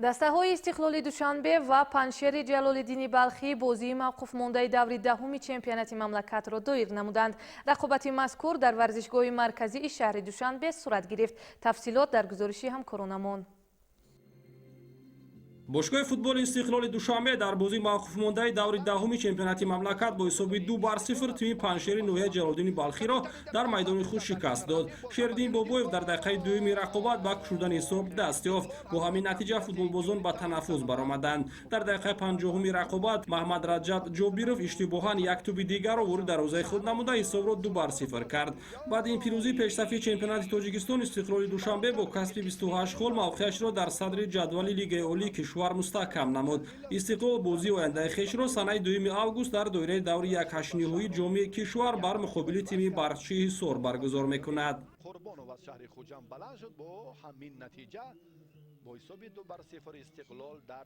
دسته‌های استقلال دوشنبه و پنشیر جلال‌الدین بلخی بازی موقوف مانده دور دهم چمپیونات مملکت را دایر نمودند. رقابت مذکور در ورزشگاه مرکزی شهر دوشنبه صورت گرفت. تفصیلات در گزارش همکارانمان. باشگاه فوتبال استقلال دوشنبه در بازی موقوف مانده دور دهم چمپیونات مملکت با حساب 2-0 تیم پنشیر نوحه جلال‌الدین بلخی را در میدان خود شکست داد. شیرالدین بابویف در دقیقه دوم رقابت با کشودن حساب دست یافت. با همین نتیجه فوتبالبازان به تنفس برآمدند. در دقیقه 50 رقابت محمد رجب جابیرов اشتباهاً یک توپ دیگر را وارد دروازه خود نموده حساب را 2-0 کرد. بعد این پیروزی پیشرفت چمپیونات تاجیکستان استقلال دوشنبه با کسب 28 گل موقعیتش را در صدر جدول لیگ عالی کشور مستحکم نمود. استقلال بازی آینده خویش را سنه 2 آگوست در دایره دور 1/8 نهایی جام کشور بر مقابل تیم برقچی حصار برگزار میکند. قربانو از شهر خوجند بلند شد با همین نتیجه با حساب 2-0 استقلال در